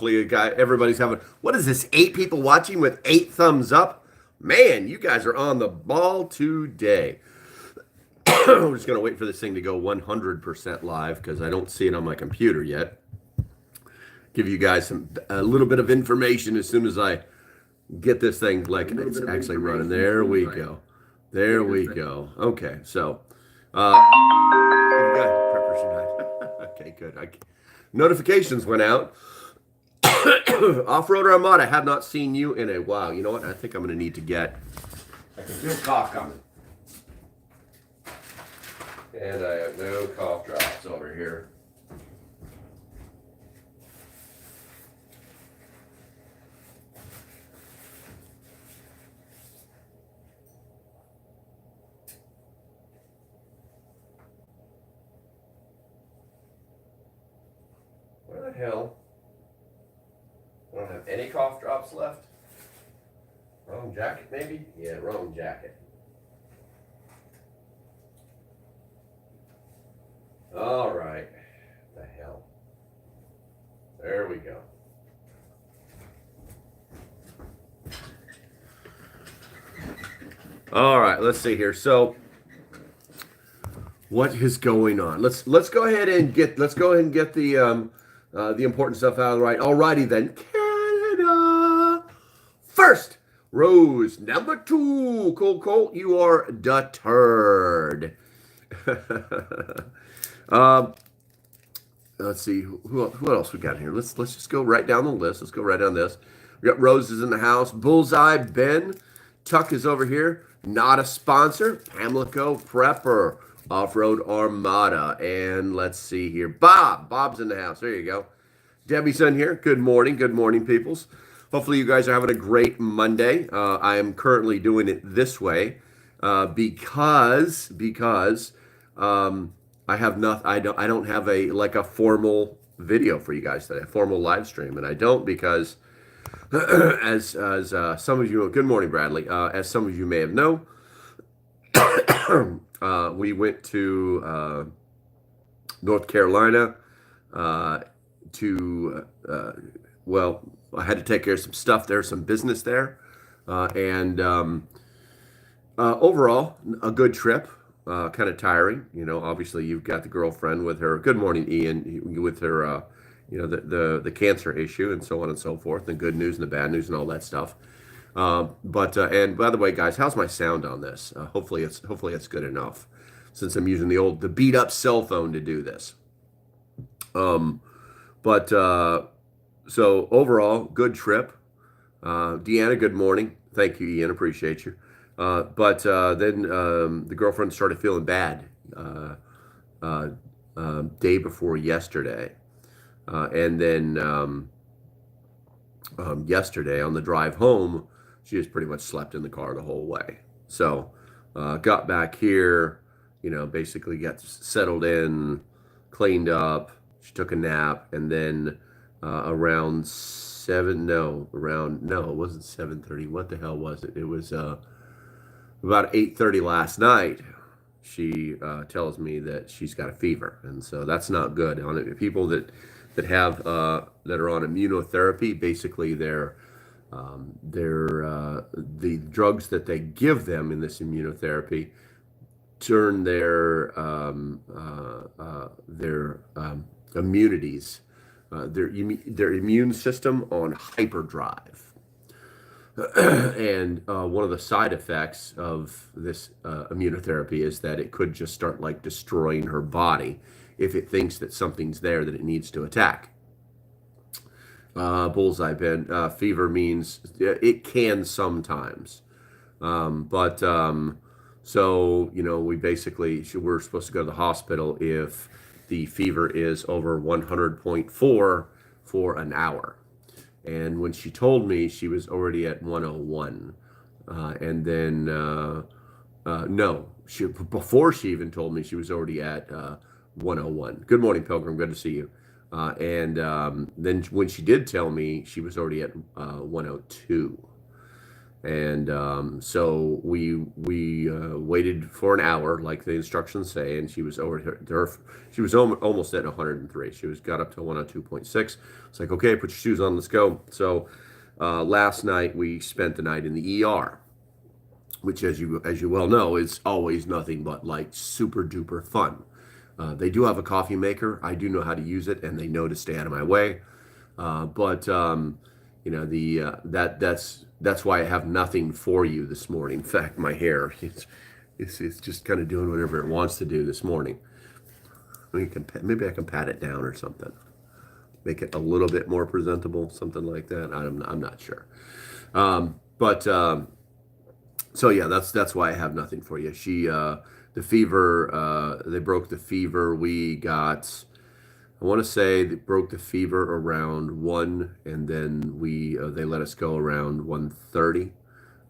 Everybody's having, what is this, 8 people watching with 8 thumbs up? Man, you guys are on the ball today. I'm just going to wait for this thing to go 100% live because I don't see it on my computer yet. Give you guys a little bit of information as soon as I get this thing, like it's actually running. There we go. There we go. Okay, so okay, good. Notifications went out. Off-Roader Armada, have not seen you in a while. You know what? I think I'm going to need to get. I can feel cough coming. And I have no cough drops over here. Where the hell? I don't have any cough drops left. Wrong jacket, maybe? Yeah, wrong jacket. All right. The hell. There we go. All right, let's see here. So, what is going on? Let's go ahead and get the important stuff out of the right. Alrighty then. Canada. First, Rose. Number 2. Colt, you are deterred. Let's see. Who else we got here? Let's just go right down the list. Let's go right down this. We got Roses in the house. Bullseye, Ben. Tuck is over here. Not a sponsor. Pamlico Prepper. Off-Road Armada. And let's see here. Bob's in the house. There you go. Debbie's in here. Good morning. Good morning, peoples. Hopefully you guys are having a great Monday. I am currently doing it this way because I have not. I don't have a formal video for you guys today, a formal live stream, and I don't because as some of you. Good morning, Bradley. As some of you may have known. We went to North Carolina I had to take care of some stuff there, some business there, and overall, a good trip. Kind of tiring, obviously you've got the girlfriend with her. Good morning, Ian, with her, the cancer issue and so on and so forth, the good news and the bad news and all that stuff. And by the way, guys, how's my sound on this? Hopefully it's good enough, since I'm using the beat up cell phone to do this. So overall, good trip. Deanna, good morning. Thank you, Ian. Appreciate you. Then the girlfriend started feeling bad day before yesterday. And then yesterday on the drive home, she just pretty much slept in the car the whole way. So got back here, basically got settled in, cleaned up. She took a nap, and then around it wasn't 7:30. What the hell was it? It was about 8:30 last night. She tells me that she's got a fever, and so that's not good. People that are on immunotherapy, basically the drugs that they give them in this immunotherapy turn their immunities, their immune system on hyperdrive. And one of the side effects of this immunotherapy is that it could just start destroying her body if it thinks that something's there that it needs to attack. Bullseye, Ben. Fever means it can sometimes. So, we're supposed to go to the hospital if the fever is over 100.4 for an hour. And when she told me, she was already at 101. And then, before she even told me, she was already at 101. Good morning, Pilgrim. Good to see you. Then when she did tell me, she was already at 102. And so we waited for an hour, like the instructions say, and she was she was almost at 103. She was got up to 102.6. It's like, okay, put your shoes on, let's go. So last night we spent the night in the ER, which, as you well know, is always nothing but like super duper fun. They do have a coffee maker. I do know how to use it, and they know to stay out of my way. But you know, that's why I have nothing for you this morning. In fact, my hair it's just kind of doing whatever it wants to do this morning. Maybe I can pat it down or something, make it a little bit more presentable, something like that. I'm not sure. But so yeah, that's why I have nothing for you. The fever, they broke the fever. We got, I want to say they broke the fever around 1, and then they let us go around 1:30.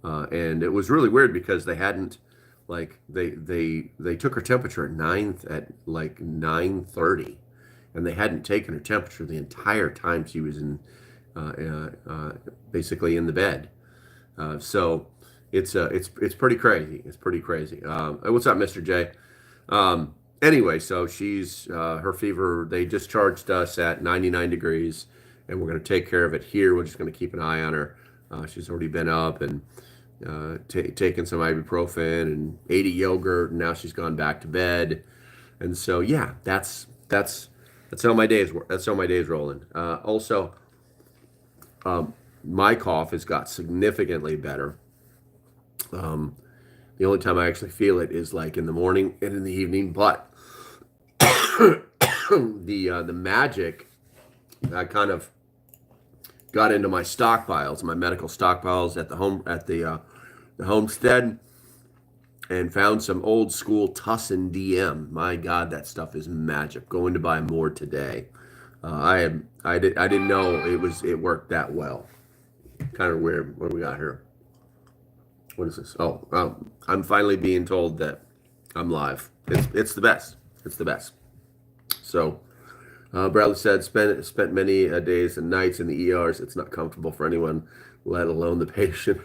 And it was really weird because they hadn't, like, they took her temperature at like 9:30, and they hadn't taken her temperature the entire time she was in basically in the bed. So it's pretty crazy. It's pretty crazy. What's up, Mr. J? Anyway, so she's her fever. They discharged us at 99 degrees, and we're going to take care of it here. We're just going to keep an eye on her. She's already been up and taken some ibuprofen and ate a yogurt, and now she's gone back to bed. And so yeah, that's how my days work. That's how my days rolling. Also, my cough has got significantly better. The only time I actually feel it is like in the morning and in the evening, but the magic, I kind of got into my stockpiles, my medical stockpiles at the homestead, and found some old school Tussin DM. My God, that stuff is magic. Going to buy more today. I didn't know it worked that well. Kind of weird. What do we got here? What is this? Oh, I'm finally being told that I'm live. It's the best. It's the best. So, Bradley said, spent many days and nights in the ERs. It's not comfortable for anyone, let alone the patient.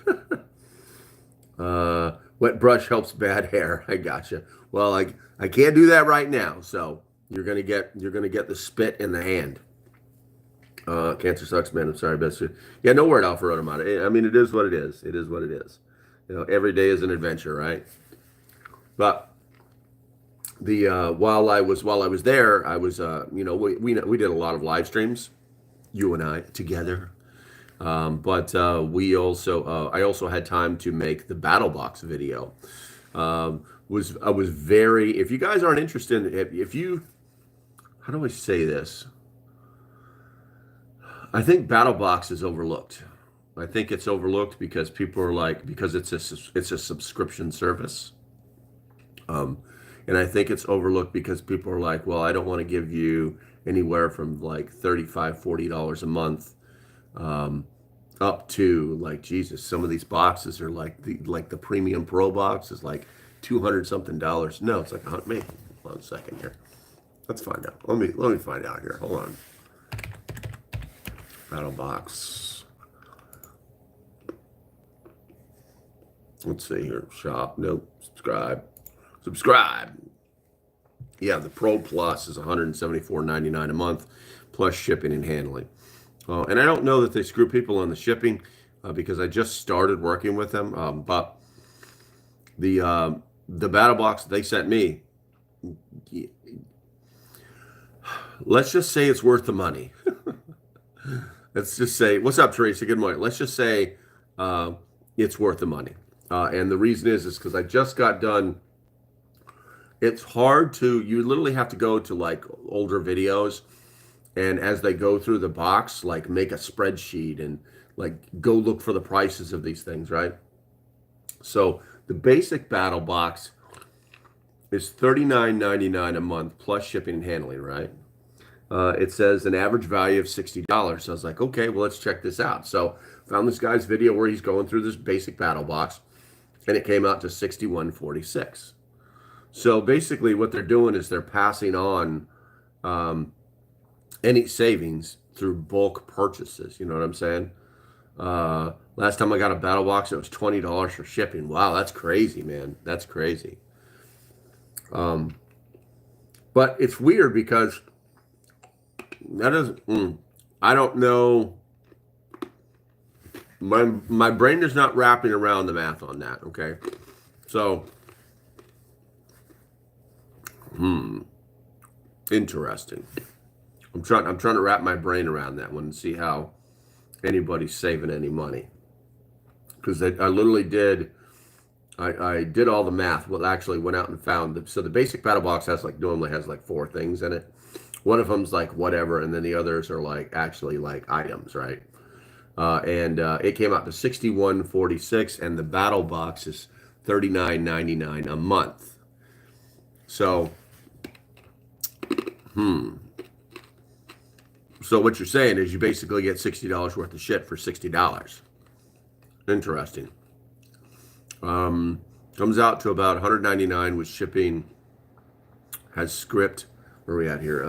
Wet brush helps bad hair. I gotcha. Well, I can't do that right now. So you're gonna get the spit in the hand. Cancer sucks, man. I'm sorry, best. Yeah, no word, Alpha Rotomata. I mean, it is what it is. It is what it is. You know, every day is an adventure, right? But while I was there, I was we did a lot of live streams, you and I together. But I also had time to make the battle box video. I was very, if you guys aren't interested, if you, how do I say this? I think battle box is overlooked. I think it's overlooked because people are like, because it's a subscription service. And I think it's overlooked because people are like, well, I don't want to give you anywhere from like $35, $40 a month, up to, like, Jesus, some of these boxes are like the premium pro box is like 200 something dollars. No, it's like maybe. Hold on a second here. Let's find out. Let me find out here. Hold on. Battle box. Let's see here. Shop. Nope. Subscribe. Yeah, the Pro Plus is $174.99 a month, plus shipping and handling. And I don't know that they screw people on the shipping because I just started working with them. But the battle box they sent me, let's just say it's worth the money. Let's just say, what's up, Teresa? Good morning. Let's just say it's worth the money. And the reason is because I just got done. It's hard you literally have to go to like older videos, and as they go through the box, like make a spreadsheet and like go look for the prices of these things, right? So the basic battle box is $39.99 a month plus shipping and handling, right? It says an average value of $60. So I was like, okay, well, let's check this out. So found this guy's video where he's going through this basic battle box, and it came out to $61.46. So basically what they're doing is they're passing on any savings through bulk purchases. You know what I'm saying? Last time I got a battle box, it was $20 for shipping. Wow, that's crazy, man. That's crazy. But it's weird because that doesn't. I don't know. My brain is not wrapping around the math on that. Okay, so interesting. I'm trying to wrap my brain around that one and see how anybody's saving any money, because I literally did. I did all the math. Well, actually went out and found so the basic paddle box normally has like 4 things in it. One of them's like whatever, and then the others are like actually like items, right? And it came out to $61.46, and the battle box is $39.99 a month. So, so what you're saying is you basically get $60 worth of shit for $60. Interesting. Comes out to about $199 with shipping. Has script. Where are we at here?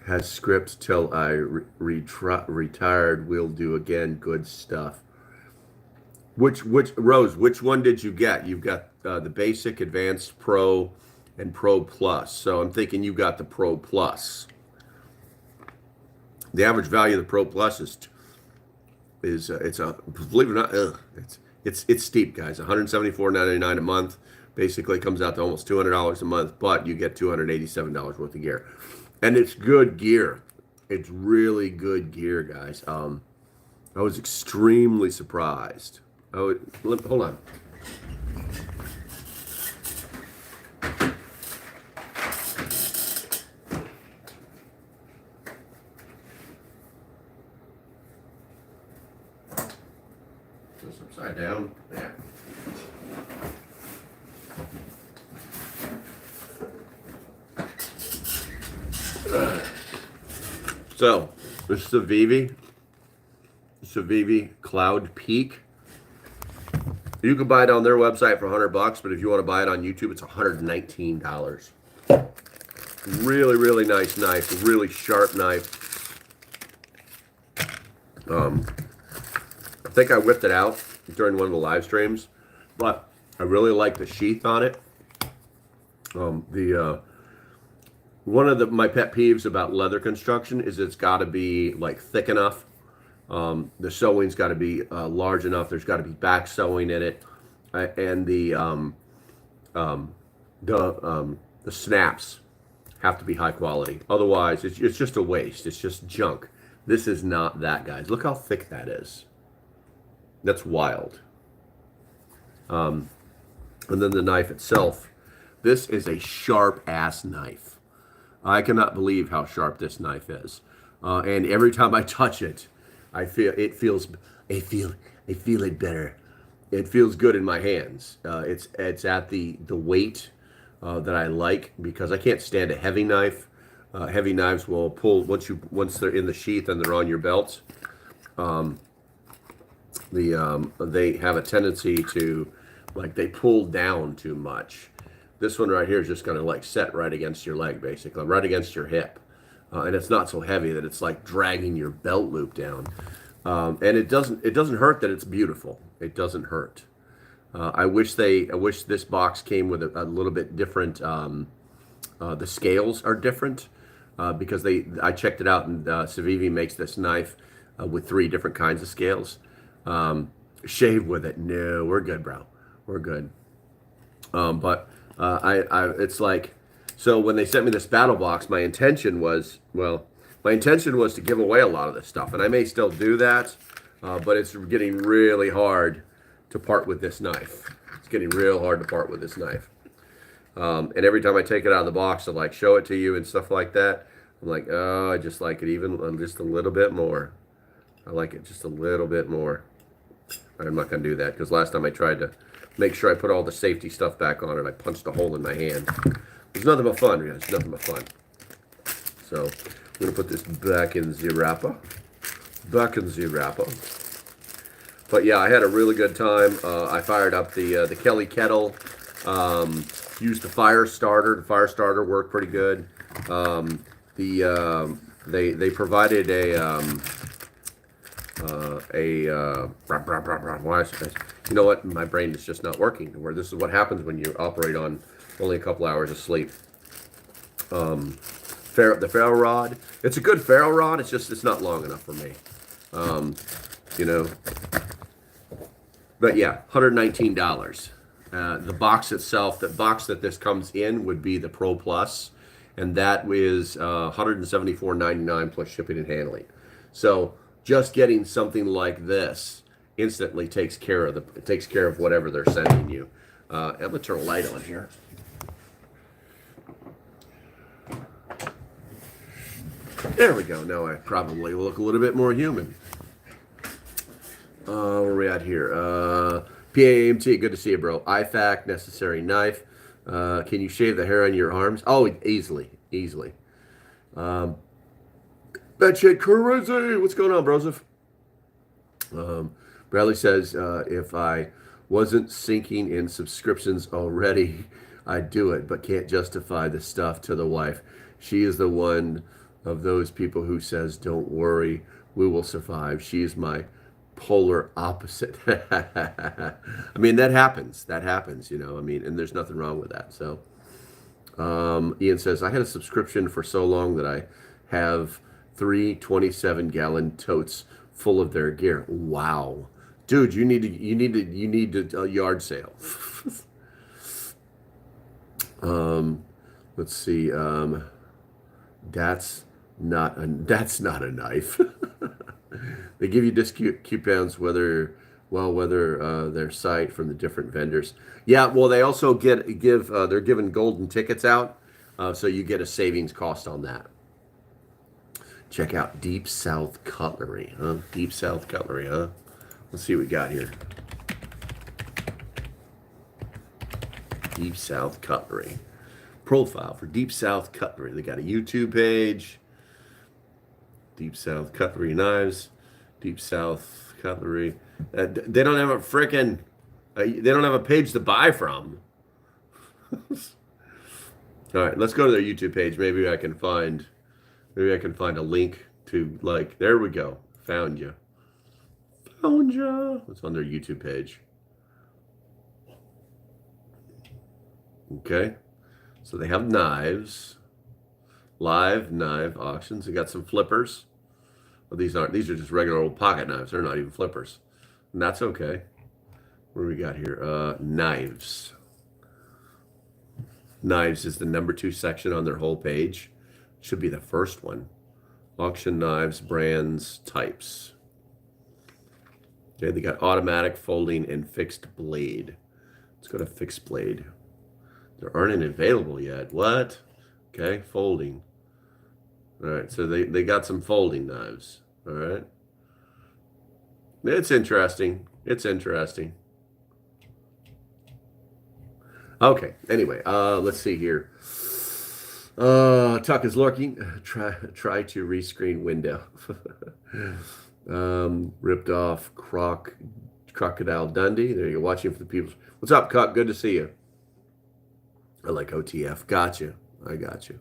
Has script till I retired. Will do again. Good stuff. Which Rose? Which one did you get? You've got the basic, advanced, pro, and pro plus. So I'm thinking you got the pro plus. The average value of the pro plus is it's a, believe it or not, it's steep, guys. $174.99 a month. Basically comes out to almost $200 a month, but you get $287 worth of gear. And it's good gear. It's really good gear, guys. I was extremely surprised. Hold on. This upside down. Yeah. So, this is the Civivi Cloud Peak. You can buy it on their website for $100, but if you want to buy it on YouTube, it's $119. Really, really nice knife. Really sharp knife. I think I whipped it out during one of the live streams, but I really like the sheath on it. One of my pet peeves about leather construction is it's got to be like thick enough. The sewing's got to be large enough. There's got to be back sewing in it, and the snaps have to be high quality. Otherwise, it's just a waste. It's just junk. This is not that, guys. Look how thick that is. That's wild. And then the knife itself. This is a sharp ass knife. I cannot believe how sharp this knife is. And every time I touch it, I feel it better. It feels good in my hands. It's at the weight that I like, because I can't stand a heavy knife. Heavy knives will pull once they're in the sheath and they're on your belt. They have a tendency to, like, they pull down too much. This one right here is just going to like set right against your leg, basically, right against your hip. And it's not so heavy that it's like dragging your belt loop down. And it doesn't hurt that it's beautiful. It doesn't hurt. I wish this box came with a little bit different. The scales are different, because I checked it out, and Civivi makes this knife with 3 different kinds of scales. Shave with it. No, we're good, bro. We're good. But it's like, so when they sent me this battle box, my intention was to give away a lot of this stuff, and I may still do that, but it's getting really hard to part with this knife. It's getting real hard to part with this knife. And every time I take it out of the box to like show it to you and stuff like that, I'm like, oh, I just like it even just a little bit more. I like it just a little bit more. I'm not going to do that, because last time I tried to make sure I put all the safety stuff back on it, I punched a hole in my hand. It's nothing but fun, guys. It's nothing but fun. So I'm going to put this back in the wrapper. But yeah, I had a really good time. I fired up the Kelly kettle. Used the fire starter. The fire starter worked pretty good. They provided You know what? My brain is just not working. Where this is what happens when you operate on only a couple hours of sleep. The ferro rod. It's a good ferro rod. It's not long enough for me. You know. But yeah, $119. The box itself, the box that this comes in would be the Pro Plus, and that is $174.99 plus shipping and handling. So just getting something like this instantly takes care of whatever they're sending you. I'm gonna turn a light on here. There we go. Now I probably look a little bit more human. Where are we at here? PAMT, good to see you, bro. IFAC, necessary knife. Can you shave the hair on your arms? Oh, easily. That shit crazy. What's going on, Broseph? Bradley says, if I wasn't sinking in subscriptions already, I'd do it, but can't justify the stuff to the wife. She is the one of those people who says, don't worry, we will survive. She is my polar opposite. I mean, that happens, you know, I mean, and there's nothing wrong with that. So Ian says, I had a subscription for so long that I have 3 27-gallon totes full of their gear. Wow, dude, you need a yard sale. Let's see. That's not a knife. They give you discount coupons whether their site from the different vendors. Yeah, well, they also they're giving golden tickets out, so you get a savings cost on that. Check out Deep South Cutlery, huh? Deep South Cutlery, huh? Let's see what we got here. Deep South Cutlery. Profile for Deep South Cutlery. They got a YouTube page. Deep South Cutlery Knives. Deep South Cutlery. They don't have a frickin'... they don't have a page to buy from. All right, let's go to their YouTube page. Maybe I can find a link to, like, there we go. Found you. It's on their YouTube page. Okay. So they have knives. Live knife auctions. They got some flippers. Well, these are just regular old pocket knives. They're not even flippers. And that's okay. What do we got here? Knives. Knives is the number 2 section on their whole page. Should be the first one. Auction knives, brands, types. Okay, they got automatic, folding, and fixed blade. Let's go to fixed blade. There aren't any available yet. What? Okay, folding. All right, so they got some folding knives. All right. It's interesting. Okay, anyway, let's see here. Tuck is lurking. Try to rescreen window. Ripped off Crocodile Dundee. There you're watching for the people. What's up, Cuck? Good to see you. I like OTF. Gotcha. I got you.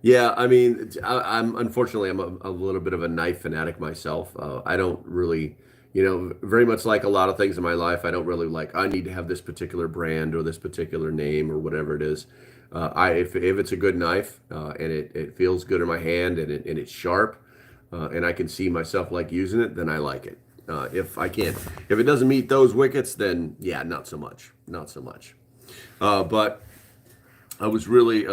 Yeah, I mean, I'm unfortunately I'm a little bit of a knife fanatic myself. I don't really, very much like a lot of things in my life. I don't really like. I need to have this particular brand or this particular name or whatever it is. If it's a good knife and it feels good in my hand and it's sharp and I can see myself like using it, then I like it. If it doesn't meet those wickets, then yeah, not so much. But I was really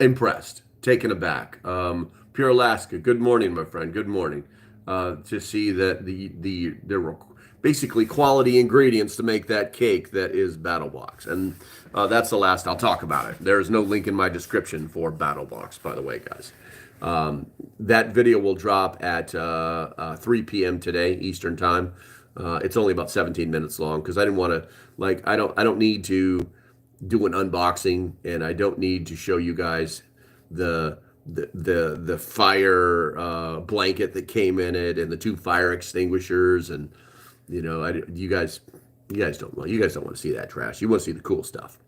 impressed, taken aback. Pure Alaska, good morning, my friend. Good morning. To see that there were basically quality ingredients to make that cake that is BattleBox, and that's the last I'll talk about it. There is no link in my description for BattleBox, by the way, guys. That video will drop at 3 p.m. today Eastern time. It's only about 17 minutes long because I didn't want to I don't need to do an unboxing, and I don't need to show you guys the fire blanket that came in it and the 2 fire extinguishers, and you guys don't want to see that trash. You want to see the cool stuff.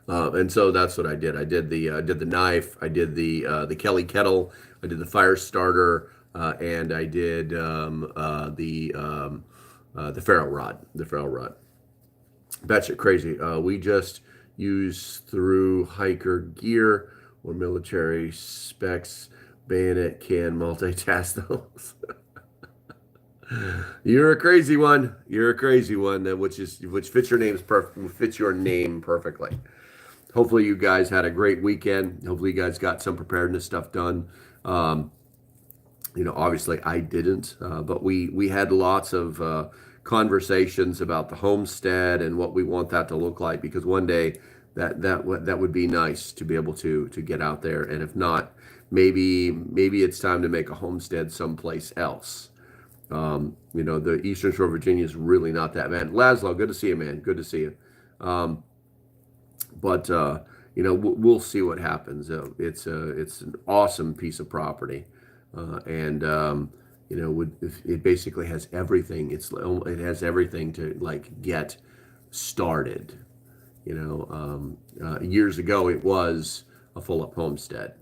And so that's what I did. I did the knife, I did the Kelly kettle, I did the fire starter, and I did the ferro rod. The ferro rod. Batshit crazy. We just use through hiker gear or military specs. Bayonet can multitask those. You're a crazy one. You're a crazy one, which fits your name's perfect. Fits your name perfectly. Hopefully, you guys had a great weekend. Hopefully, you guys got some preparedness stuff done. Um, obviously, I didn't, but we had lots of conversations about the homestead and what we want that to look like. Because one day that would be nice to be able to get out there, and if not, maybe it's time to make a homestead someplace else. The Eastern Shore of Virginia is really not that bad. Laszlo, good to see you, man. Good to see you. But we'll see what happens. It's an awesome piece of property, and it basically has everything. It has everything to like get started. Years ago it was a full-up homestead.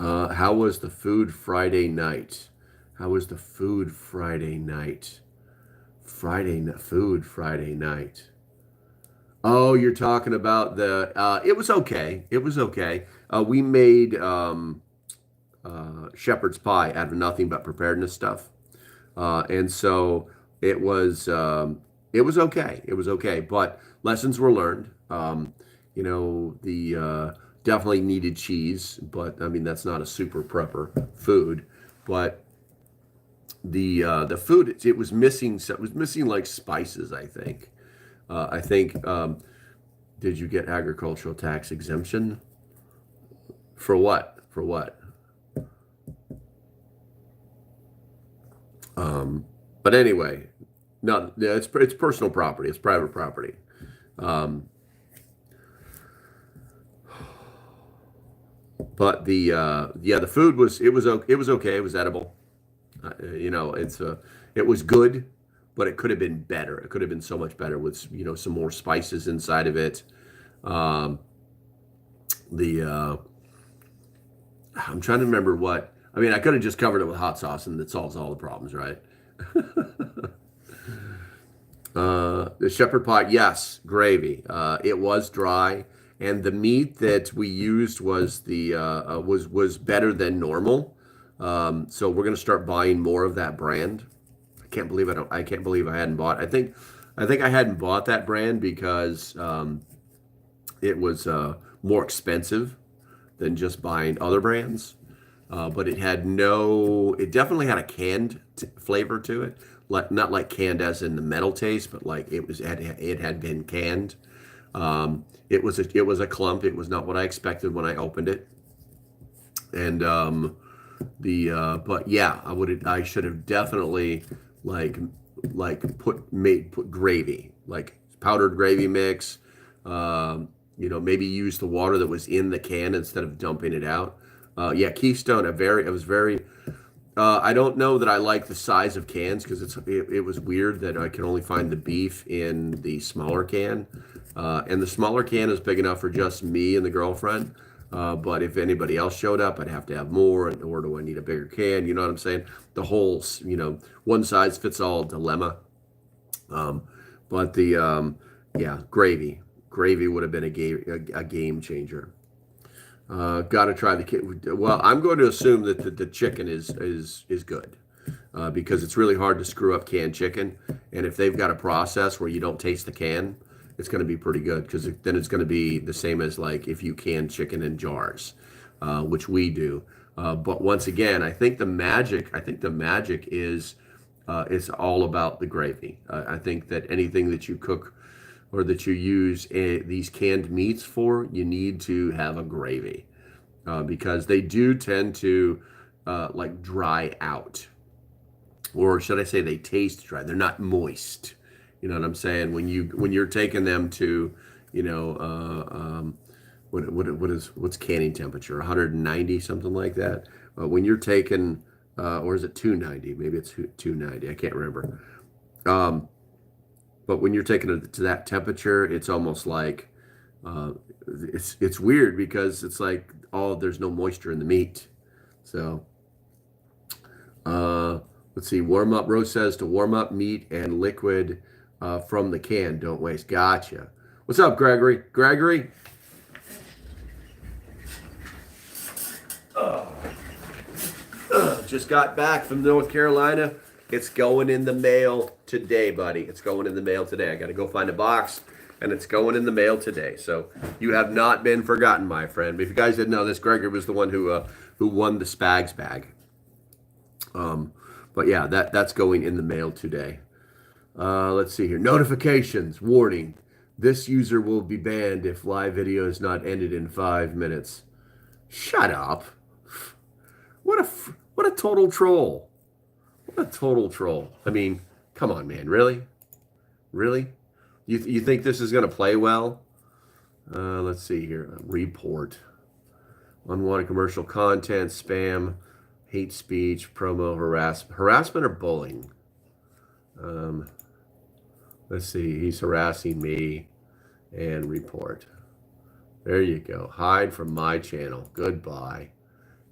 How was the food Friday night? How was the food Friday night? Food Friday night. Oh, you're talking about it was okay. It was okay. We made shepherd's pie out of nothing but preparedness stuff. And so it was okay. It was okay. But lessons were learned. Definitely needed cheese, but I mean, that's not a super prepper food. But the food, it was missing, so it was missing like spices, I think. Did you get agricultural tax exemption? For what? For what? But anyway, no, yeah, it's personal property. It's private property. Um, but the food it was okay. It was edible. It was good, but it could have been better. It could have been so much better with some more spices inside of it. Um, the I'm trying to remember what. I mean, I could have just covered it with hot sauce and it solves all the problems, right? The shepherd pie, yes, gravy. It was dry, and the meat that we used was better than normal. So we're gonna start buying more of that brand. I can't believe I hadn't bought. I think I hadn't bought that brand because it was more expensive than just buying other brands. But it definitely had a canned flavor to it. Like not like canned as in the metal taste, but like it had been canned. It was a clump. It was not what I expected when I opened it. And but yeah, I should have definitely like put gravy, like powdered gravy mix. Maybe use the water that was in the can instead of dumping it out. Yeah, Keystone. It was very. I don't know that I like the size of cans because it was weird that I could only find the beef in the smaller can, and the smaller can is big enough for just me and the girlfriend. But if anybody else showed up, I'd have to have more, or do I need a bigger can? You know what I'm saying? The whole, one size fits all dilemma. But yeah, gravy would have been a game changer. Got to try the kid. Well, I'm going to assume that the chicken is good because it's really hard to screw up canned chicken. And if they've got a process where you don't taste the can, it's going to be pretty good because then it's going to be the same as like if you can chicken in jars, which we do. But once again, I think the magic is it's all about the gravy. I think that anything that you cook or that you use these canned meats for, you need to have a gravy because they do tend to like dry out, or should I say they taste dry? They're not moist. You know what I'm saying? When you're taking them to, what's canning temperature? 190, something like that. When you're taking, or is it 290? Maybe it's 290. I can't remember. But when you're taking it to that temperature, it's almost like it's weird because it's like, oh, there's no moisture in the meat. So let's see. Warm up. Rose says to warm up meat and liquid from the can. Don't waste. Gotcha. What's up, Gregory? Gregory? Just got back from North Carolina. It's going in the mail today, buddy. It's going in the mail today. I got to go find a box, and it's going in the mail today. So you have not been forgotten, my friend. If you guys didn't know this, Gregory was the one who won the Spags bag. But yeah, that's going in the mail today. Let's see here. Notifications. Warning. This user will be banned if live video is not ended in 5 minutes. Shut up. What a total troll. What a total troll. I mean, come on, man. Really? Really? You think this is going to play well? Let's see here. Report. Unwanted commercial content, spam, hate speech, promo, harassment or bullying? Let's see. He's harassing me and report. There you go. Hide from my channel. Goodbye.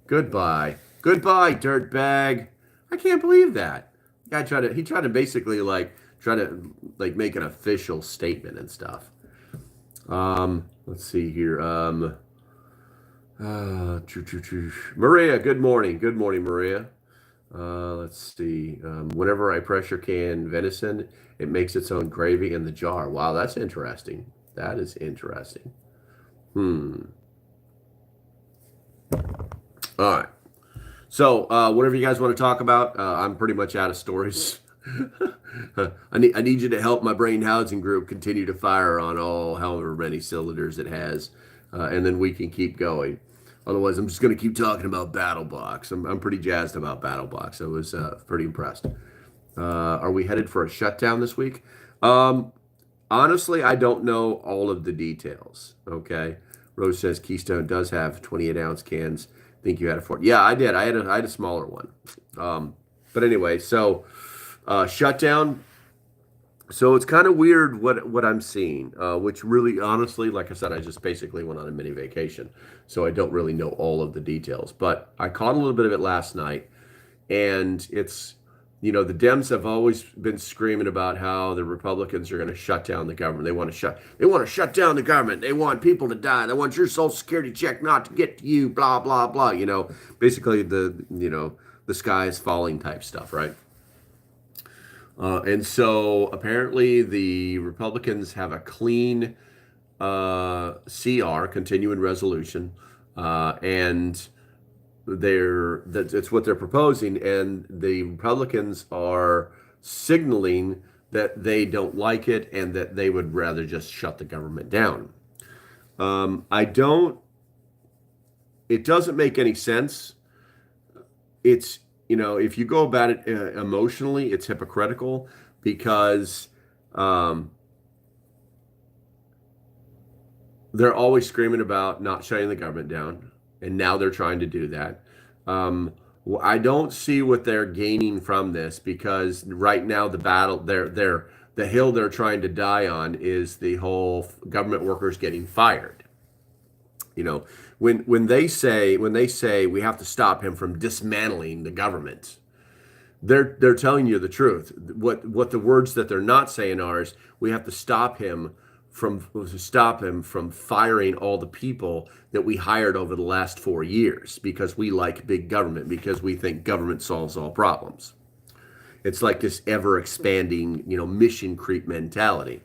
Goodbye. Goodbye, dirtbag. I can't believe that. Guy he tried to basically make an official statement and stuff. Let's see here. Maria, good morning. Good morning, Maria. Let's see. Whenever I pressure can venison, it makes its own gravy in the jar. Wow, that's interesting. That is interesting. All right. So, whatever you guys want to talk about, I'm pretty much out of stories. I need you to help my brain housing group continue to fire on however many cylinders it has, and then we can keep going. Otherwise, I'm just going to keep talking about BattleBox. I'm pretty jazzed about BattleBox. I was pretty impressed. Are we headed for a shutdown this week? Honestly, I don't know all of the details. Okay. Rose says Keystone does have 28-ounce cans. Think you had a 40. Yeah, I did. I had a smaller one. But anyway, so shutdown. So it's kind of weird what I'm seeing, which really, honestly, like I said, I just basically went on a mini vacation, so I don't really know all of the details. But I caught a little bit of it last night, and it's, the Dems have always been screaming about how the Republicans are going to shut down the government. They want to shut down the government. They want people to die. They want your Social Security check not to get to you. Blah blah blah. Basically the sky is falling type stuff, right? And so apparently the Republicans have a clean CR, continuing resolution, and it's what they're proposing, and the Republicans are signaling that they don't like it and that they would rather just shut the government down. It doesn't make any sense. It's, if you go about it emotionally, it's hypocritical because they're always screaming about not shutting the government down. And now they're trying to do that. I don't see what they're gaining from this because right now the battle, the hill they're trying to die on is the whole government workers getting fired. When they say we have to stop him from dismantling the government, they're telling you the truth. What the words that they're not saying are is we have to stop him from firing all the people that we hired over the last 4 years because we like big government, because we think government solves all problems. It's like this ever expanding, mission creep mentality,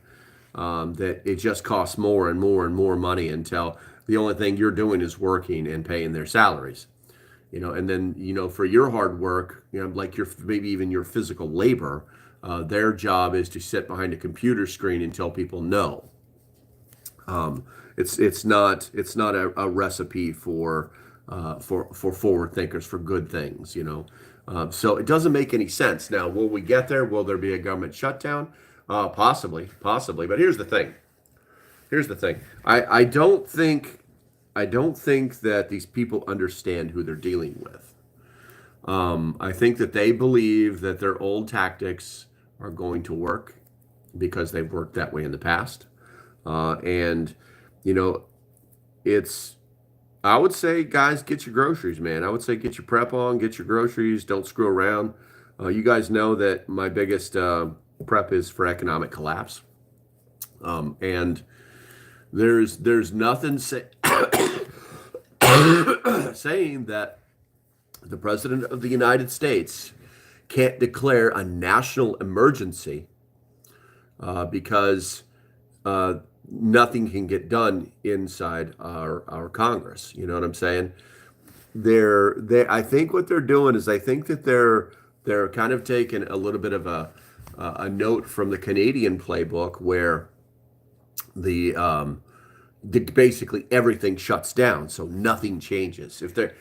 that it just costs more and more and more money until the only thing you're doing is working and paying their salaries. And then, for your hard work, like maybe even your physical labor, their job is to sit behind a computer screen and tell people no. It's not a recipe for forward thinkers, for good things, so it doesn't make any sense. Now, will we get there? Will there be a government shutdown? Possibly. But here's the thing. I don't think that these people understand who they're dealing with. I think that they believe that their old tactics are going to work, because they've worked that way in the past. And, you know, it's, I would say, guys, get your groceries, man. I would say get your prep on, get your groceries, don't screw around. You guys know that my biggest prep is for economic collapse. And there's nothing saying that the President of the United States can't declare a national emergency because nothing can get done inside our Congress. You know what I'm saying? I think what they're doing is I think that they're kind of taking a little bit of a note from the Canadian playbook where basically everything shuts down, so nothing changes. If they're,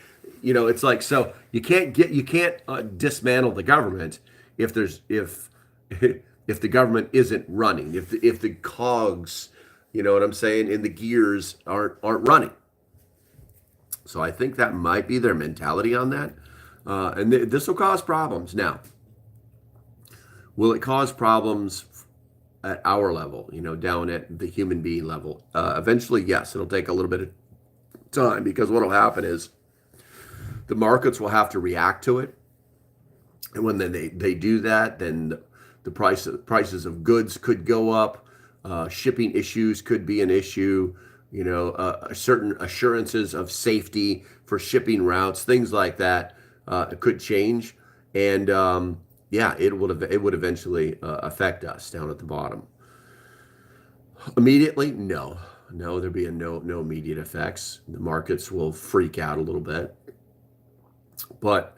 it's like, so you can't dismantle the government if if the government isn't running, if the cogs, you know what I'm saying, in the gears aren't running. So I think that might be their mentality on that, and this will cause problems. Now, will it cause problems at our level, down at the human being level? Eventually, yes. It'll take a little bit of time because what will happen is the markets will have to react to it. And when they do that, then the prices of goods could go up. Shipping issues could be an issue. Certain assurances of safety for shipping routes, things like that, could change. And yeah, it would eventually affect us down at the bottom. Immediately, no, there'd be no immediate effects. The markets will freak out a little bit, but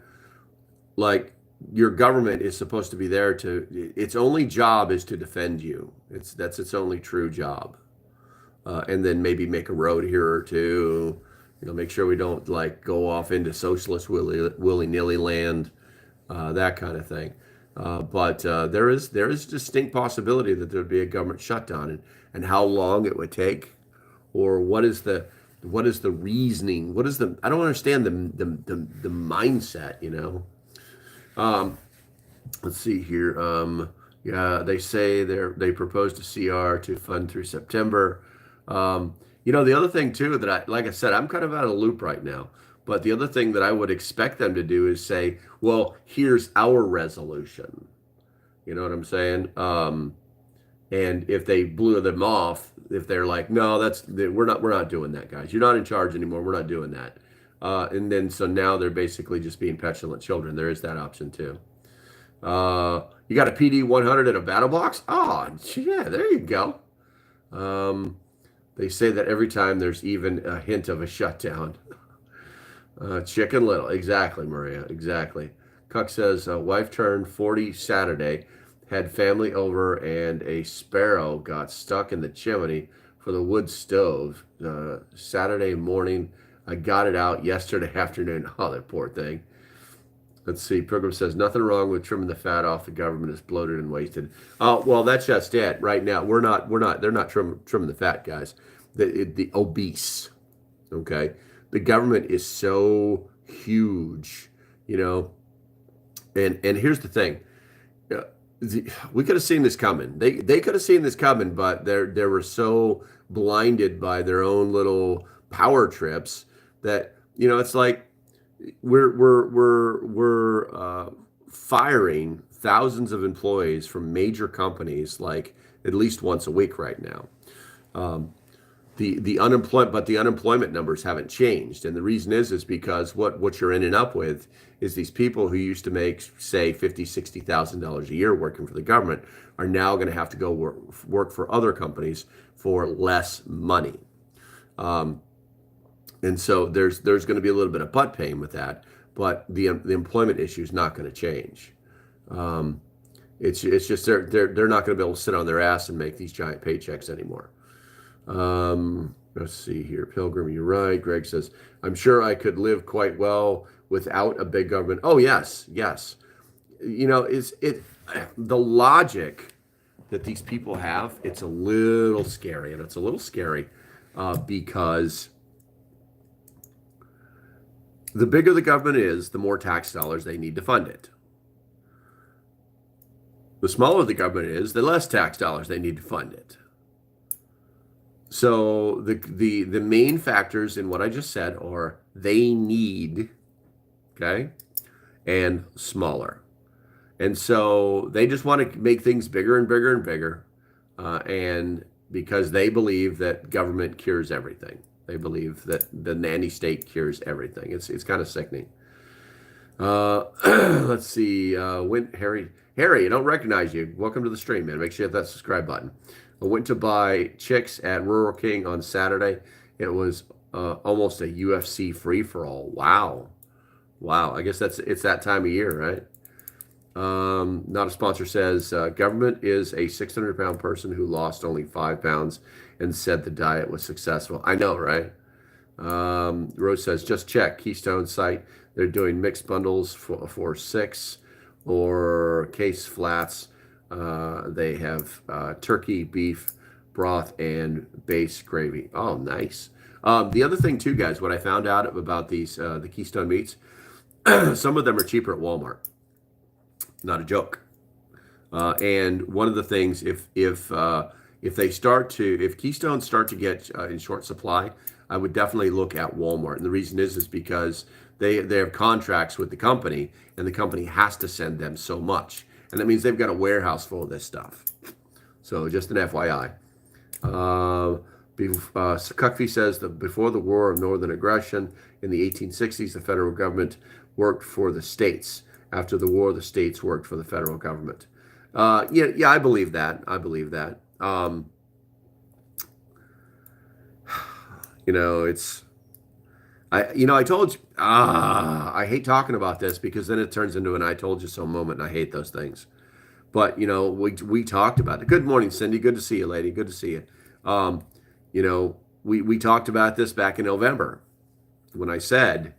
like, your government is supposed to be there its only job is to defend you. That's its only true job. And then maybe make a road here or two, make sure we don't like go off into socialist willy-nilly land, that kind of thing. But there is distinct possibility that there'd be a government shutdown, and how long it would take, or what is the reasoning? I don't understand the mindset. Let's see here. Yeah, they say they proposed a CR to fund through September. The other thing too that like I said, I'm kind of out of the loop right now. But the other thing that I would expect them to do is say, well, here's our resolution. You know what I'm saying? And if they blew them off, if they're like, no, we're not doing that, guys. You're not in charge anymore. We're not doing that. And then so now they're basically just being petulant children. There is that option too. You got a PD 100 in a battle box? Oh, yeah, there you go. They say that every time there's even a hint of a shutdown. Chicken Little. Exactly, Maria. Exactly. Cuck says, wife turned 40 Saturday, had family over, and a sparrow got stuck in the chimney for the wood stove. Saturday morning, I got it out yesterday afternoon. Oh, that poor thing. Let's see. Pilgrim says, nothing wrong with trimming the fat off. The government is bloated and wasted. Oh, well, that's just it. Right now, they're not trimming the fat, guys. The obese. Okay. The government is so huge, and here's the thing. We could have seen this coming. They could have seen this coming, but they were so blinded by their own little power trips that, it's like we're firing thousands of employees from major companies like at least once a week right now. The unemployment numbers haven't changed, and the reason is because what you're ending up with is these people who used to make, say, $50,000-$60,000 a year working for the government are now going to have to go work for other companies for less money, and so there's going to be a little bit of butt pain with that, but the employment issue is not going to change. It's just they're not going to be able to sit on their ass and make these giant paychecks anymore. Let's see here. Pilgrim, you're right. Greg says, I'm sure I could live quite well without a big government. Oh, yes. The logic that these people have, it's a little scary. And it's a little scary because the bigger the government is, the more tax dollars they need to fund it. The The smaller the government is, the less tax dollars they need to fund it. So the main factors in what I just said are they need, okay, and smaller. And so they just want to make things bigger and bigger and bigger. And because they believe that government cures everything. They believe that the nanny state cures everything. It's kind of sickening. Let's see. Harry, I don't recognize you. Welcome to the stream, man. Make sure you hit that subscribe button. I went to buy chicks at Rural King on Saturday. It was almost a UFC free-for-all. Wow. I guess it's that time of year, right? Not a sponsor says, government is a 600-pound person who lost only 5 pounds and said the diet was successful. I know, right? Rose says, just check Keystone site. They're doing mixed bundles for 6 or case flats. They have turkey, beef, broth, and base gravy. Oh, nice. The other thing too, guys, what I found out about these the Keystone meats, some of them are cheaper at Walmart. Not a joke. And one of the things, if Keystone start to get in short supply, I would definitely look at Walmart. And the reason is because they have contracts with the company, and the company has to send them so much. And that means they've got a warehouse full of this stuff. So just an FYI. Cuckfee says that before the War of Northern Aggression in the 1860s, the federal government worked for the states. After the war, the states worked for the federal government. Yeah, I believe that. I told you, I hate talking about this because then it turns into an I told you so moment, and I hate those things. But, we talked about it. Good morning, Cindy. Good to see you, lady. Good to see you. We talked about this back in November when I said,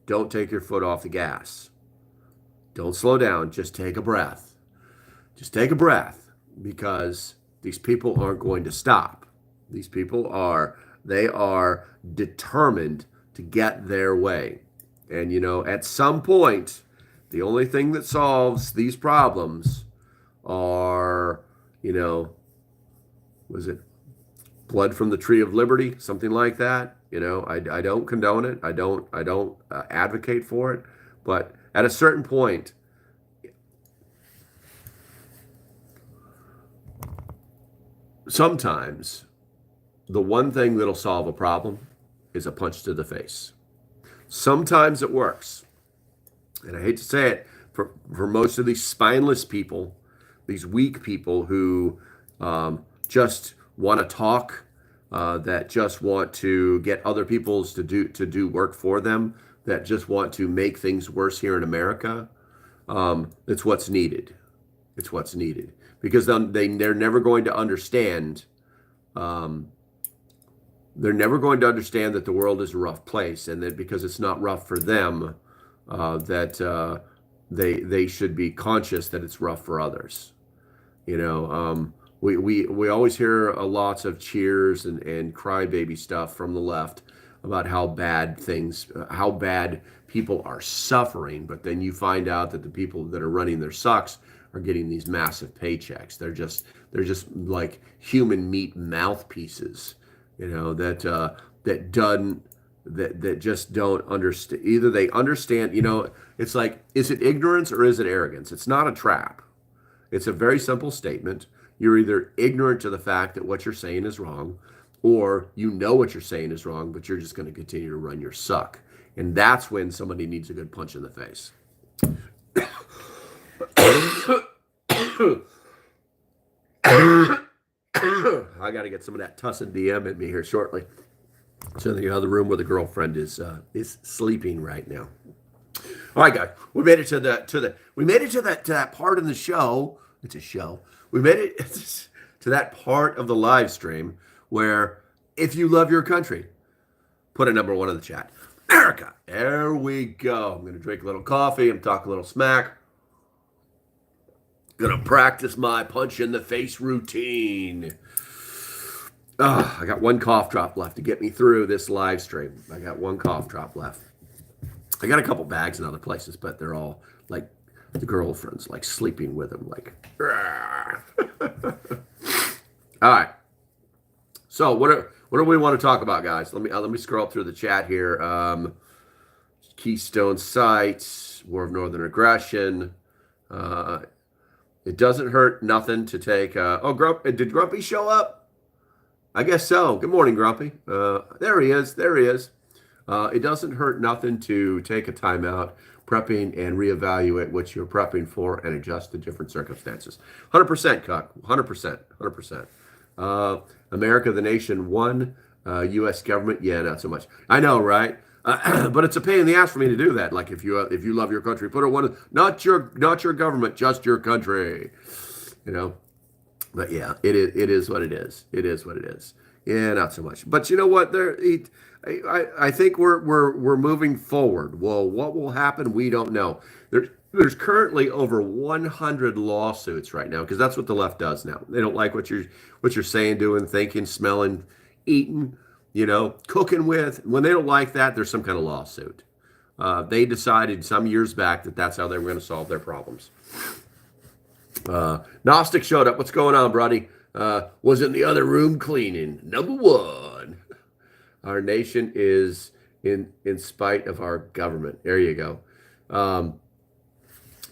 don't take your foot off the gas. Don't slow down. Just take a breath. Because these people aren't going to stop. These people are determined to get their way. And, at some point, the only thing that solves these problems are, was it blood from the tree of liberty? Something like that. I don't condone it. I don't advocate for it. But at a certain point, sometimes the one thing that'll solve a problem is a punch to the face. Sometimes it works. And I hate to say it, for most of these spineless people, these weak people who just want to talk, that just want to get other people to do work for them, that just want to make things worse here in America, it's what's needed. It's what's needed. Because they're never going to understand. They're never going to understand that the world is a rough place, and that because it's not rough for them, that they should be conscious that it's rough for others. We always hear lots of cheers and crybaby stuff from the left about how bad people are suffering, but then you find out that the people that are running their sucks are getting these massive paychecks. They're just like human meat mouthpieces, that just don't understand. Either they understand, it's like, is it ignorance or is it arrogance? It's not a trap. It's a very simple statement. You're either ignorant to the fact that what you're saying is wrong, or you know what you're saying is wrong, but you're just going to continue to run your suck. And that's when somebody needs a good punch in the face. I got to get some of that Tussin DM in me here shortly. So in the other room where the girlfriend is sleeping right now. All right, guys, we made it to that part in the show. It's a show. We made it to that part of the live stream where, if you love your country, put a number 1 in the chat. America. There we go. I'm going to drink a little coffee. I'm talking a little smack. Going to practice my punch in the face routine. I got 1 cough drop left to get me through this live stream. I got 1 cough drop left. I got a couple bags in other places, but they're all like The girlfriend's like sleeping with him, like. All right. So what do we want to talk about, guys? Let me scroll through the chat here. Keystone Sites, War of Northern Aggression. It doesn't hurt nothing to take. Did Grumpy show up? I guess so. Good morning, Grumpy. There he is. There he is. It doesn't hurt nothing to take a timeout, prepping and reevaluate what you're prepping for and adjust to different circumstances. 100%, Cuck. 100%. 100%. America, the nation, one. U.S. government, yeah, not so much. I know, right? But it's a pain in the ass for me to do that. Like if you love your country, put it one, not your government, just your country. You know. But yeah, it is what it is. It is what it is. Yeah, not so much. But you know what? I think we're moving forward. Well, what will happen? We don't know. There's currently over 100 lawsuits right now because that's what the left does now. They don't like what you're saying, doing, thinking, smelling, eating, cooking with. When they don't like that, there's some kind of lawsuit. They decided some years back that that's how they were going to solve their problems. Gnostic showed up. What's going on, buddy? Was in the other room cleaning. Number one. Our nation is in spite of our government. There you go.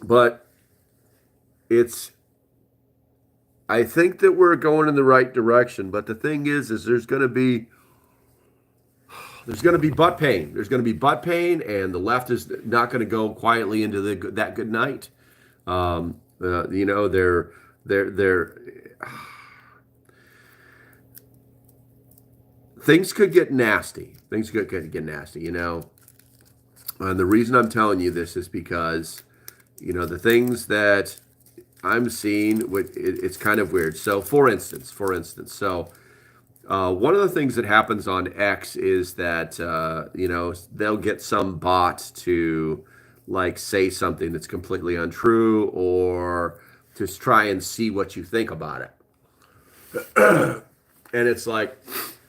But I think that we're going in the right direction. But the thing is there's going to be butt pain. There's going to be butt pain, and the left is not going to go quietly into that good night. They're things could get nasty. Things could get nasty, And the reason I'm telling you this is because, the things that I'm seeing, it's kind of weird. So, for instance, one of the things that happens on X is that, they'll get some bot to like say something that's completely untrue or just try and see what you think about it. And it's like,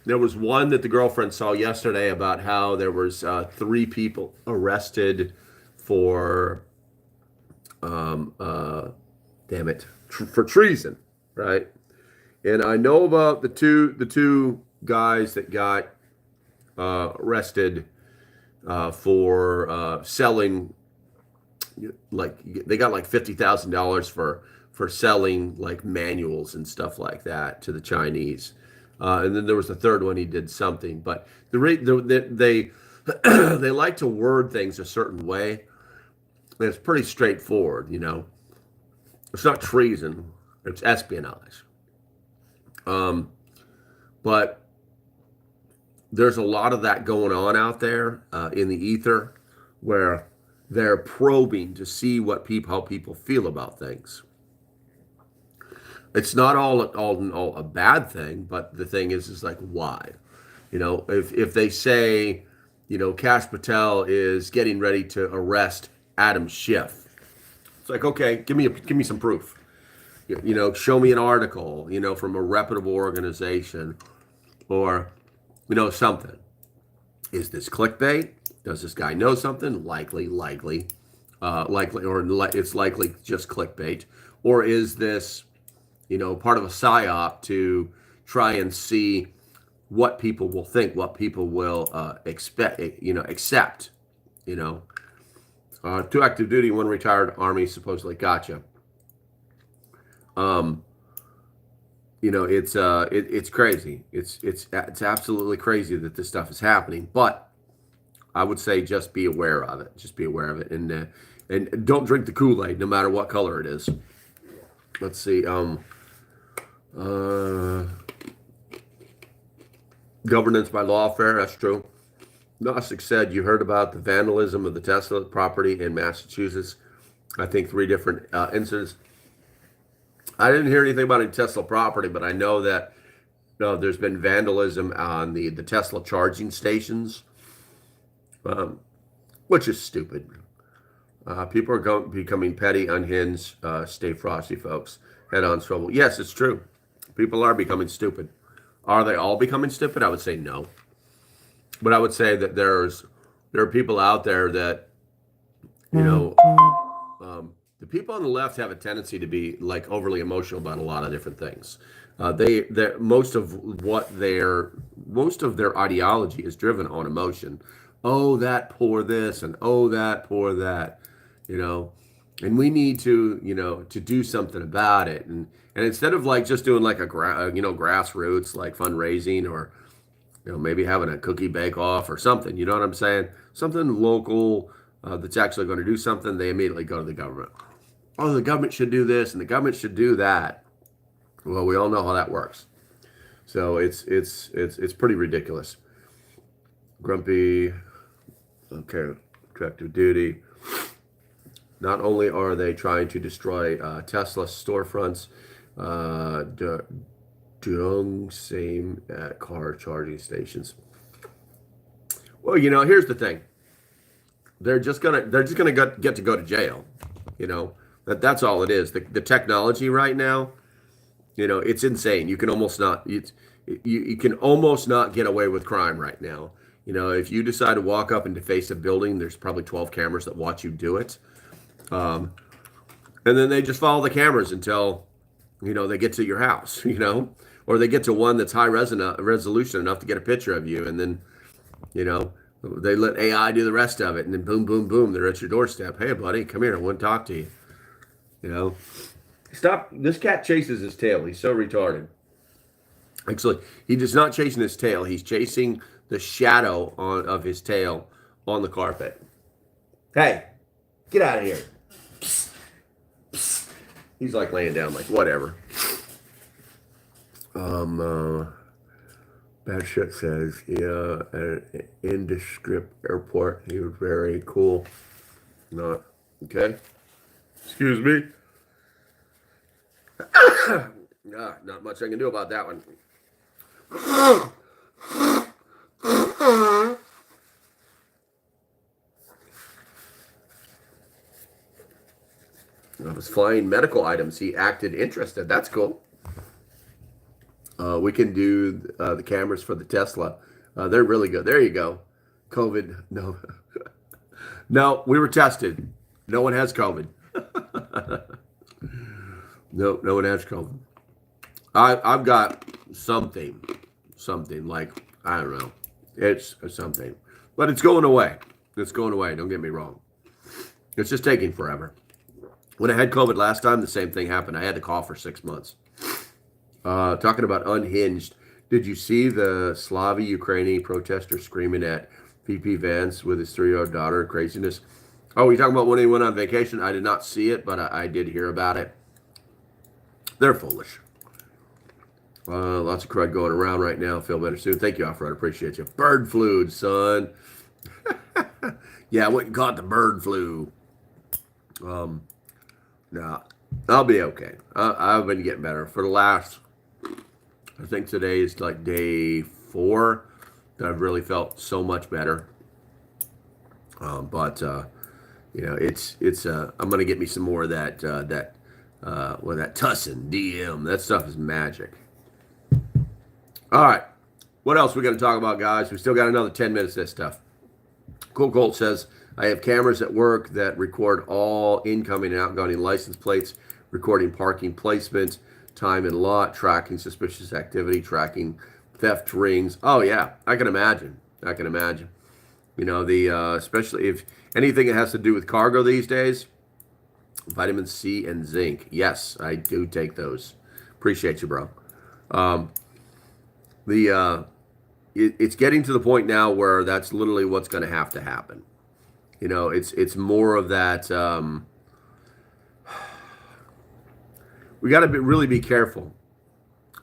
there was one that the girlfriend saw yesterday about how there was 3 people arrested for, for treason, right? And I know about the two guys that got arrested for selling, like they got like $50,000 for selling like manuals and stuff like that to the Chinese. And then there was the third one. He did something, but they they like to word things a certain way. And it's pretty straightforward, It's not treason; it's espionage. But there's a lot of that going on out there in the ether, where they're probing to see how people feel about things. It's not all a bad thing, but the thing is like, why? If they say, Kash Patel is getting ready to arrest Adam Schiff, it's like, okay, give me some proof. Show me an article, from a reputable organization, or something. Is this clickbait? Does this guy know something? Likely, or it's likely just clickbait, or is this part of a psyop to try and see what people will think, what people will accept. 2 active duty, 1 retired Army, supposedly. Gotcha. It's crazy. It's absolutely crazy that this stuff is happening. But I would say just be aware of it. Just be aware of it, and don't drink the Kool-Aid, no matter what color it is. Let's see. Governance by lawfare, that's true. Gnostic said, you heard about the vandalism of the Tesla property in Massachusetts. I think 3 different incidents. I didn't hear anything about a Tesla property, but I know that there's been vandalism on the Tesla charging stations, which is stupid. People are becoming petty, unhinged. Stay frosty, folks. Head on swivel. Yes, it's true. People are becoming stupid. Are they all becoming stupid? I would say no. But I would say that there are people out there that, the people on the left have a tendency to be like overly emotional about a lot of different things. They most of their ideology is driven on emotion. Oh, that poor this, and oh, that poor that, you know. And we need to, to do something about it. And instead of like just doing like grassroots like fundraising, or maybe having a cookie bake off or something, you know what I'm saying? Something local that's actually going to do something, they immediately go to the government. Oh, the government should do this and the government should do that. Well, we all know how that works. So it's pretty ridiculous. Grumpy, okay, active duty. Not only are they trying to destroy Tesla storefronts, doing same at car charging stations. Well, here's the thing. They're just gonna get to go to jail. That's all it is. The technology right now, it's insane. You can almost not you can almost not get away with crime right now. If you decide to walk up and deface a building, there's probably 12 cameras that watch you do it. And then they just follow the cameras until, they get to your house, or they get to one that's high resolution enough to get a picture of you. And then, they let AI do the rest of it. And then boom, boom, boom, they're at your doorstep. Hey, buddy, come here. I want to talk to you. Stop. This cat chases his tail. He's so retarded. Actually, he is not chasing his tail. He's chasing the shadow of his tail on the carpet. Hey, get out of here. He's like laying down, like whatever. Bad shit says, yeah, at Indescript Airport. He was very cool. Not okay. Excuse me. Not much I can do about that one. I was flying medical items. He acted interested. That's cool. We can do the cameras for the Tesla. They're really good. There you go. COVID. No. No, we were tested. No one has COVID. No one has COVID. I've got something like, I don't know. It's something. But it's going away. It's going away. Don't get me wrong. It's just taking forever. When I had COVID last time, the same thing happened. I had to cough for 6 months. Talking about unhinged, did you see the Slavi Ukrainian protester screaming at VP Vance with his 3-year-old daughter? Craziness. Oh, you talking about when he went on vacation? I did not see it, but I did hear about it. They're foolish. Lots of crud going around right now. Feel better soon. Thank you, Alfred. Appreciate you. Bird flu, son. Yeah, I went and caught the bird flu. No, I'll be okay. I've been getting better. For the last, I think today is like day 4 that I've really felt so much better. But it's I'm gonna get me some more of that that Tussin DM. That stuff is magic. All right, what else we gonna talk about, guys? We still got another 10 minutes of this stuff. Cool Colt says, I have cameras at work that record all incoming and outgoing license plates, recording parking placement, time and lot, tracking suspicious activity, tracking theft rings. Oh yeah, I can imagine. Especially if anything that has to do with cargo these days, vitamin C and zinc. Yes, I do take those. Appreciate you, bro. It's getting to the point now where that's literally what's going to have to happen. It's more of that. We got to really be careful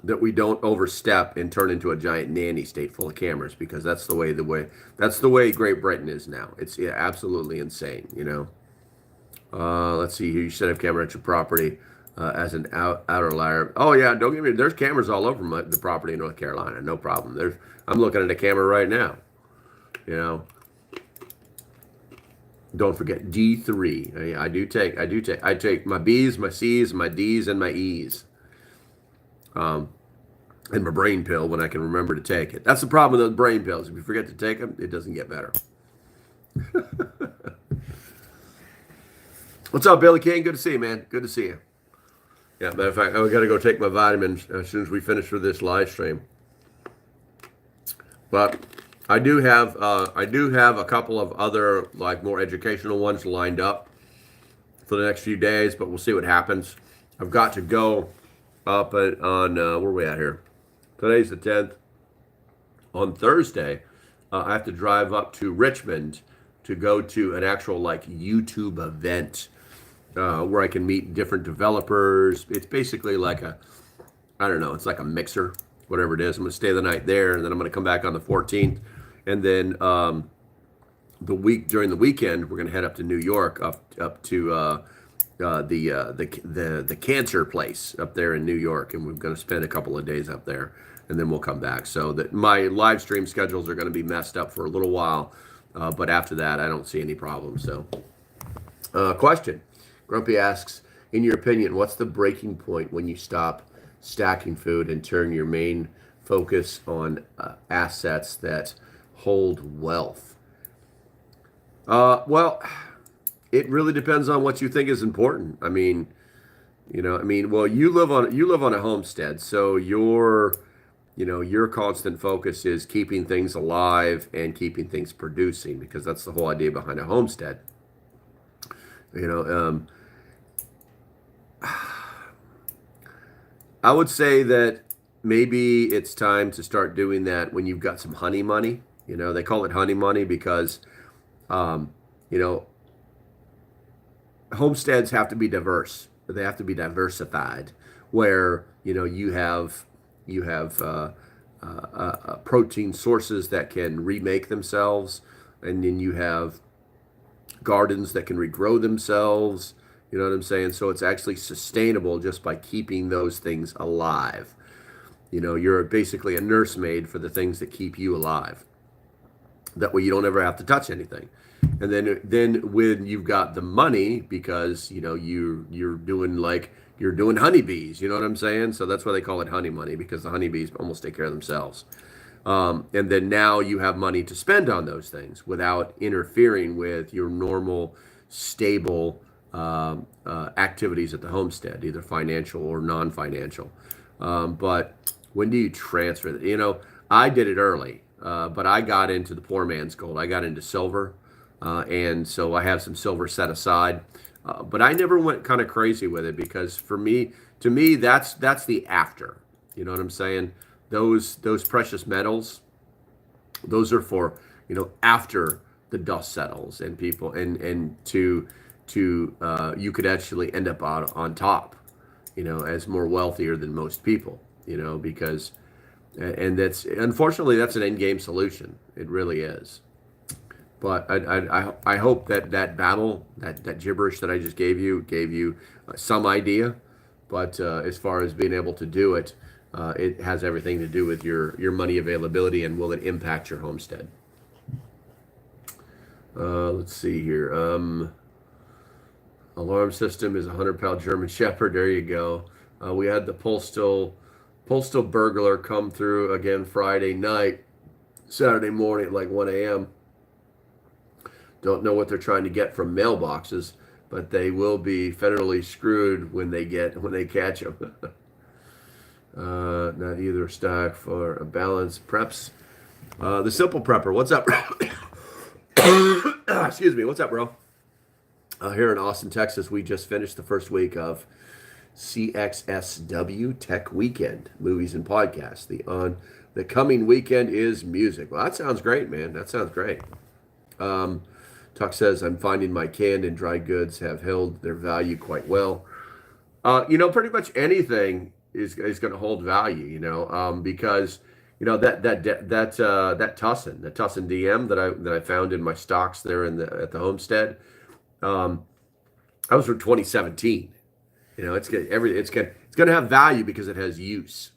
that we don't overstep and turn into a giant nanny state full of cameras, because that's the way Great Britain is now. It's absolutely insane. Let's see here. You set up camera at your property as an outer liar. Oh yeah, don't get me. There's cameras all over the property in North Carolina. No problem. I'm looking at a camera right now. Don't forget D3. I take my B's, my C's, my D's, and my E's. And my brain pill when I can remember to take it. That's the problem with those brain pills. If you forget to take them, it doesn't get better. What's up, Billy King? Good to see you, man. Good to see you. Yeah, matter of fact, I got to go take my vitamins as soon as we finish with this live stream. But I do have a couple of other like more educational ones lined up for the next few days, but we'll see what happens. I've got to go up on where are we at here? Today's the 10th. On Thursday, I have to drive up to Richmond to go to an actual like YouTube event where I can meet different developers. It's basically like I don't know, it's like a mixer, whatever it is. I'm going to stay the night there, and then I'm going to come back on the 14th, and then during the weekend we're going to head up to New York, up to the cancer place up there in New York, and we're going to spend a couple of days up there, and then we'll come back. So that my live stream schedules are going to be messed up for a little while, but after that, I don't see any problems. So, question: Grumpy asks, in your opinion, what's the breaking point when you stop stacking food and turn your main focus on assets that hold wealth? Well, it really depends on what you think is important. I mean, well, you live on a homestead, so your constant focus is keeping things alive and keeping things producing, because that's the whole idea behind a homestead. You know, I would say that maybe it's time to start doing that when you've got some honey money. They call it honey money because, um, you know, homesteads have to be diverse. They have to be diversified, where you have protein sources that can remake themselves, and then you have gardens that can regrow themselves. You know what I'm saying? So it's actually sustainable just by keeping those things alive. You're basically a nursemaid for the things that keep you alive. That way you don't ever have to touch anything. And then when you've got the money, because you're doing honeybees, you know what I'm saying? So that's why they call it honey money, because the honeybees almost take care of themselves. And then now you have money to spend on those things without interfering with your normal, stable activities at the homestead, either financial or non-financial. But when do you transfer that? I did it early, but I got into the poor man's gold. I got into silver, and so I have some silver set aside. But I never went kind of crazy with it, because to me, that's the after. You know what I'm saying? Those precious metals, those are for after the dust settles and people and to you could actually end up on top, as more wealthier than most people, because and that's unfortunately that's an end game solution. It really is. But I hope that battle, that gibberish that I just gave you some idea. But as far as being able to do it, it has everything to do with your money availability and will it impact your homestead. Let's see here. Alarm system is a 100-pound German Shepherd. There you go. We had the postal burglar come through again Friday night, Saturday morning at like 1 a.m. Don't know what they're trying to get from mailboxes, but they will be federally screwed when they catch them. Not either stock for a balance. Preps. The Simple Prepper. What's up, bro? Excuse me. What's up, bro? Here in Austin, Texas, we just finished the first week of CXSW Tech Weekend, movies and podcasts. The coming weekend is music. Well, that sounds great, man. That sounds great. Tuck says, I'm finding my canned and dry goods have held their value quite well. Pretty much anything is going to hold value, because that Tussin DM that I found in my stocks there at the homestead, that was from 2017. It's going to have value because it has use.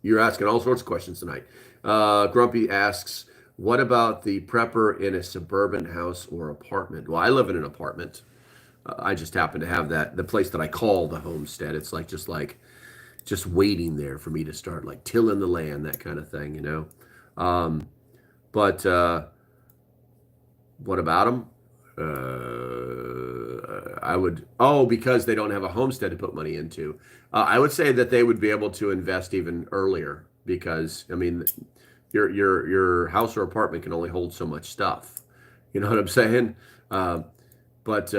You're asking all sorts of questions tonight. Grumpy asks, what about the prepper in a suburban house or apartment? Well, I live in an apartment. I just happen to have the place that I call the homestead. It's just waiting there for me to start like tilling the land, that kind of thing, But what about them? I would, oh, because they don't have a homestead to put money into. I would say that they would be able to invest even earlier because, I mean, your house or apartment can only hold so much stuff. You know what I'm saying? But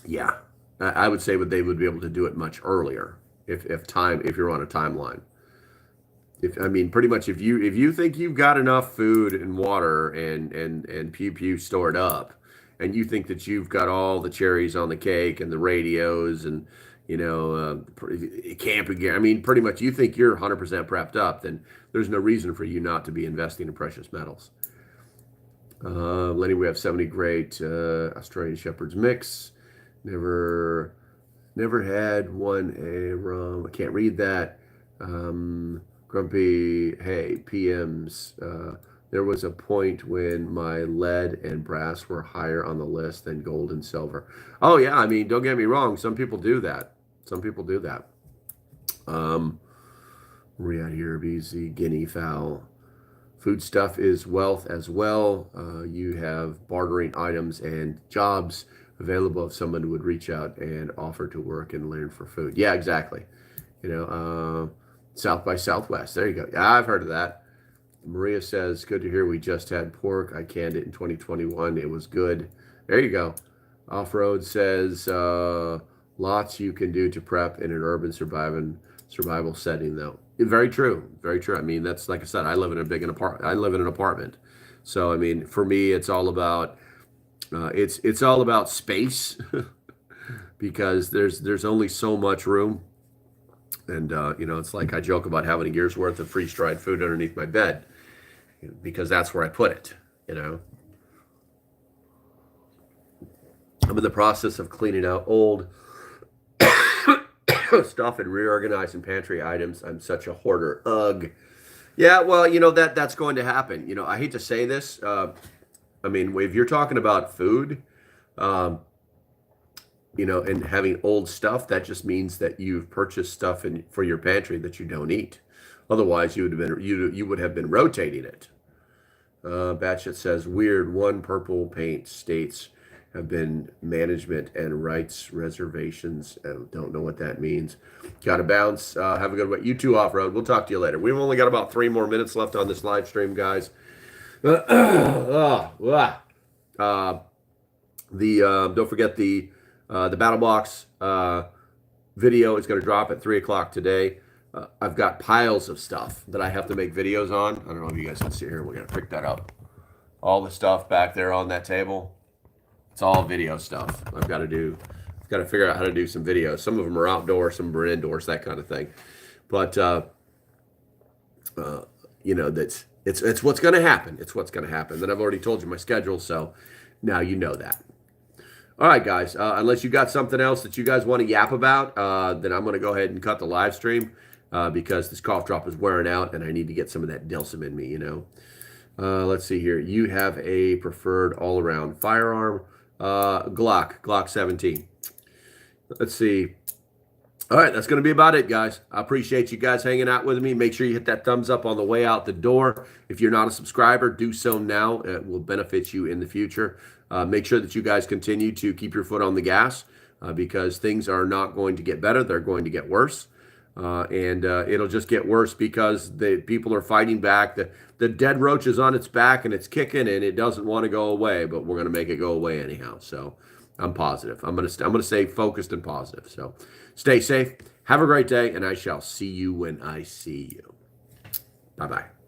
yeah, I would say that they would be able to do it much earlier if you're on a timeline. If I mean, pretty much, if you think you've got enough food and water and pew stored up, and you think that you've got all the cherries on the cake and the radios and camping gear. I mean, pretty much, you think you're 100% prepped up, then there's no reason for you not to be investing in precious metals. Lenny, we have 70 great Australian Shepherd's mix. Never had one a rum. I can't read that. Grumpy, hey, PMs. There was a point when my lead and brass were higher on the list than gold and silver. Oh yeah, I mean, don't get me wrong. Some people do that. We're at here, BZ, guinea fowl. Food stuff is wealth as well. You have bartering items and jobs available if someone would reach out and offer to work and learn for food. Yeah, exactly. South by Southwest. There you go. Yeah, I've heard of that. Maria says, good to hear we just had pork. I canned it in 2021. It was good. There you go. Off-road says, lots you can do to prep in an urban survival setting, though. Very true. Very true. I mean, that's like I said, I live in an apartment. So, I mean, for me, it's all about it's all about space because there's only so much room. And, it's like I joke about having a year's worth of freeze-dried food underneath my bed because that's where I put it, I'm in the process of cleaning out old stuff and reorganizing pantry items. I'm such a hoarder. Ugh. Yeah, well, that's going to happen. I hate to say this. I mean, if you're talking about food, and having old stuff, that just means that you've purchased stuff for your pantry that you don't eat. Otherwise, you would have been rotating it. Batchet says, weird, one purple paint states have been management and rights reservations. I don't know what that means. Got to bounce. Have a good one. You too, Off-Road. We'll talk to you later. We've only got about 3 more minutes left on this live stream, guys. Don't forget the Battle Box video is going to drop at 3 o'clock today. I've got piles of stuff that I have to make videos on. I don't know if you guys can see here. We're going to pick that up. All the stuff back there on that table. It's all video stuff. I've got to figure out how to do some videos. Some of them are outdoors, some are indoors, that kind of thing. But that's it's what's going to happen. It's what's going to happen. Then I've already told you my schedule, so now you know that. All right, guys. Unless you got something else that you guys want to yap about, then I'm going to go ahead and cut the live stream because this cough drop is wearing out, and I need to get some of that Delsum in me. Let's see here. You have a preferred all-around firearm, Glock 17. Let's see. All right, that's going to be about it, guys. I appreciate you guys hanging out with me. Make sure you hit that thumbs up on the way out the door. If you're not a subscriber, do so now. It will benefit you in the future. Make sure that you guys continue to keep your foot on the gas because things are not going to get better. They're going to get worse. And it'll just get worse because the people are fighting back. The dead roach is on its back and it's kicking and it doesn't want to go away, but we're going to make it go away anyhow. So I'm positive. I'm going to stay focused and positive. So stay safe. Have a great day, and I shall see you when I see you. Bye-bye.